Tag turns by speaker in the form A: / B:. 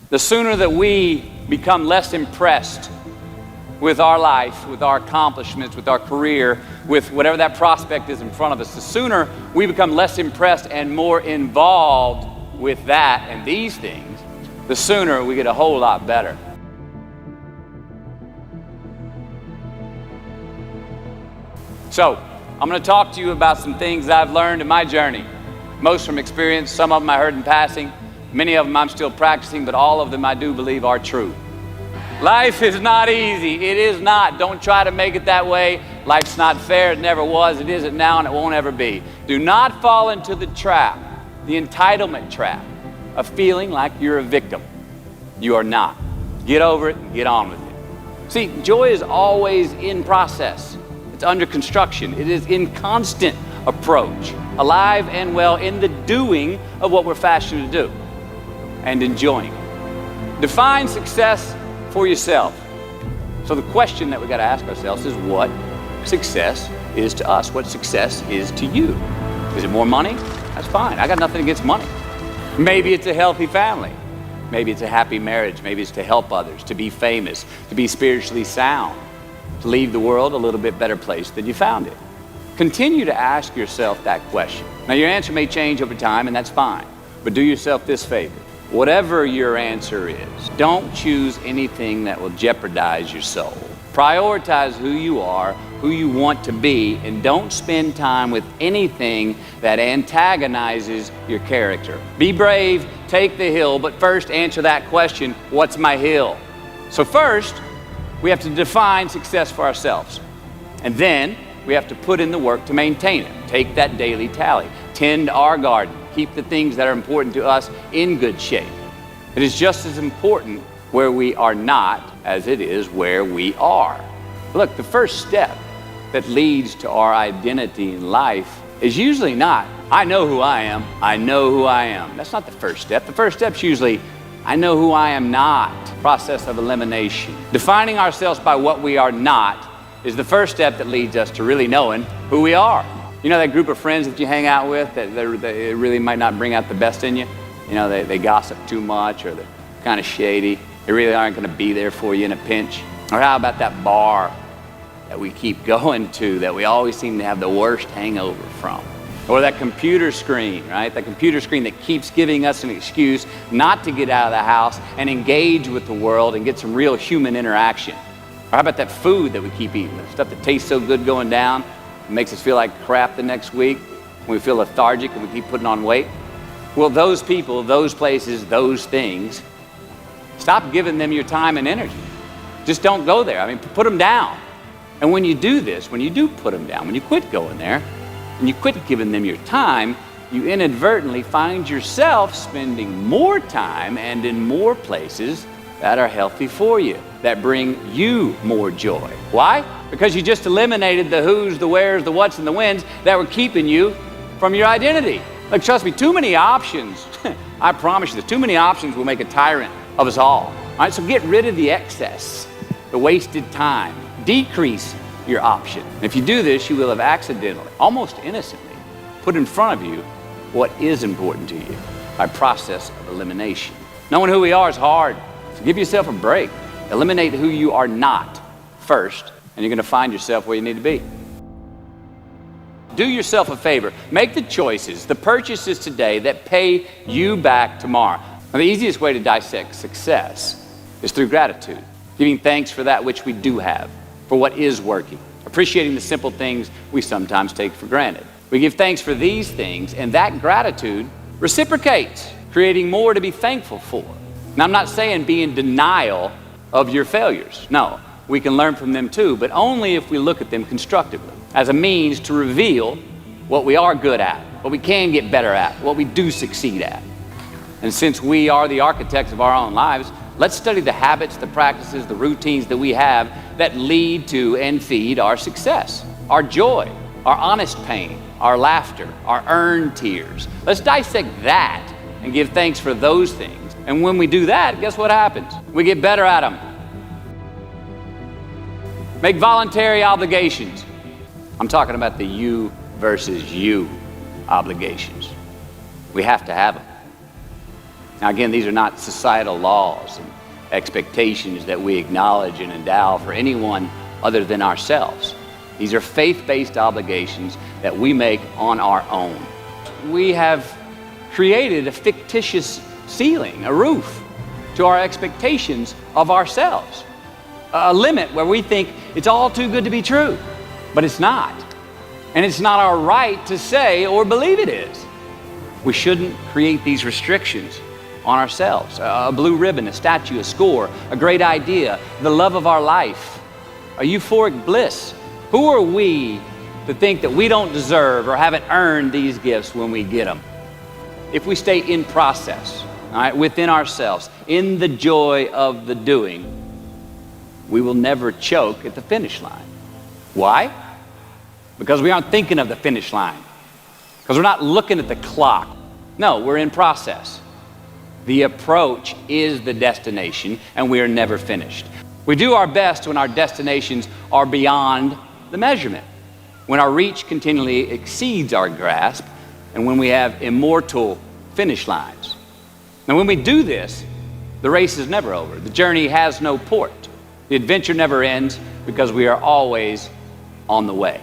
A: The sooner that we become less impressed with our life, with our accomplishments, with our career, with whatever that prospect is in front of us, the sooner we become less impressed and more involved with that and these things, the sooner we get a whole lot better. So, I'm going to talk to you about some things I've learned in my journey. Most from experience, some of them I heard in passing, many of them I'm still practicing, but all of them I do believe are true. Life is not easy. It is not. Don't try to make it that way. Life's not fair. It never was. It isn't now, and it won't ever be. Do not fall into the trap, the entitlement trap, of feeling like you're a victim. You are not. Get over it and get on with it. See, joy is always in process. It's under construction. It is in constant approach, alive and well in the doing of what we're fashioned to do and enjoying. Define success for yourself. So the question that we got to ask ourselves is what success is to us, what success is to you. Is it more money? That's fine. I got nothing against money. Maybe it's a healthy family. Maybe it's a happy marriage. Maybe it's to help others, to be famous, to be spiritually sound, to leave the world a little bit better place than you found it. Continue to ask yourself that question. Now your answer may change over time, and that's fine, but do yourself this favor. Whatever your answer is, don't choose anything that will jeopardize your soul. Prioritize who you are, who you want to be, and don't spend time with anything that antagonizes your character. Be brave, take the hill, but first answer that question, what's my hill? So first, we have to define success for ourselves. And then we have to put in the work to maintain it. Take that daily tally. Tend our garden. Keep the things that are important to us in good shape. It is just as important where we are not as it is where we are. Look, the first step that leads to our identity in life is usually not, I know who I am, I know who I am. That's not the first step. The first step's usually, I know who I am not. Process of elimination. Defining ourselves by what we are not is the first step that leads us to really knowing who we are. You know that group of friends that you hang out with that they really might not bring out the best in you? You know, they gossip too much, or they're kind of shady. They really aren't going to be there for you in a pinch. Or how about that bar that we keep going to that we always seem to have the worst hangover from? Or that computer screen, right? That computer screen that keeps giving us an excuse not to get out of the house and engage with the world and get some real human interaction. Or how about that food that we keep eating, the stuff that tastes so good going down, it makes us feel like crap the next week, when we feel lethargic and we keep putting on weight? Well, those people, those places, those things, stop giving them your time and energy. Just don't go there. I mean, put them down. And when you do this, when you do put them down, when you quit going there, and you quit giving them your time, you inadvertently find yourself spending more time and in more places that are healthy for you, that bring you more joy. Why? Because you just eliminated the who's, the where's, the what's, and the when's that were keeping you from your identity. Like, trust me, too many options, I promise you, too many options will make a tyrant of us all. All right, so get rid of the excess, the wasted time. Decrease your option. And if you do this, you will have accidentally, almost innocently, put in front of you what is important to you by process of elimination. Knowing who we are is hard, so give yourself a break. Eliminate who you are not first, and you're going to find yourself where you need to be. Do yourself a favor. Make the choices, the purchases today that pay you back tomorrow. Now, the easiest way to dissect success is through gratitude, giving thanks for that which we do have, for what is working, appreciating the simple things we sometimes take for granted. We give thanks for these things, and that gratitude reciprocates, creating more to be thankful for. Now, I'm not saying be in denial of your failures. No, we can learn from them too, but only if we look at them constructively, as a means to reveal what we are good at, what we can get better at, what we do succeed at. And since we are the architects of our own lives, let's study the habits, the practices, the routines that we have that lead to and feed our success, our joy, our honest pain, our laughter, our earned tears. Let's dissect that and give thanks for those things. And when we do that, guess what happens? We get better at them. Make voluntary obligations. I'm talking about the you versus you obligations. We have to have them. Now again, these are not societal laws and expectations that we acknowledge and endow for anyone other than ourselves. These are faith-based obligations that we make on our own. We have created a fictitious ceiling, a roof, to our expectations of ourselves. A limit where we think it's all too good to be true, but it's not. And it's not our right to say or believe it is. We shouldn't create these restrictions on ourselves. A blue ribbon, a statue, a score, a great idea, the love of our life, a euphoric bliss. Who are we to think that we don't deserve or haven't earned these gifts when we get them? If we stay in process, all right, within ourselves, in the joy of the doing, we will never choke at the finish line. Why? Because we aren't thinking of the finish line. Because we're not looking at the clock. No, we're in process. The approach is the destination, and we are never finished. We do our best when our destinations are beyond the measurement, when our reach continually exceeds our grasp, and when we have immortal finish lines. Now, when we do this, the race is never over. The journey has no port. The adventure never ends because we are always on the way.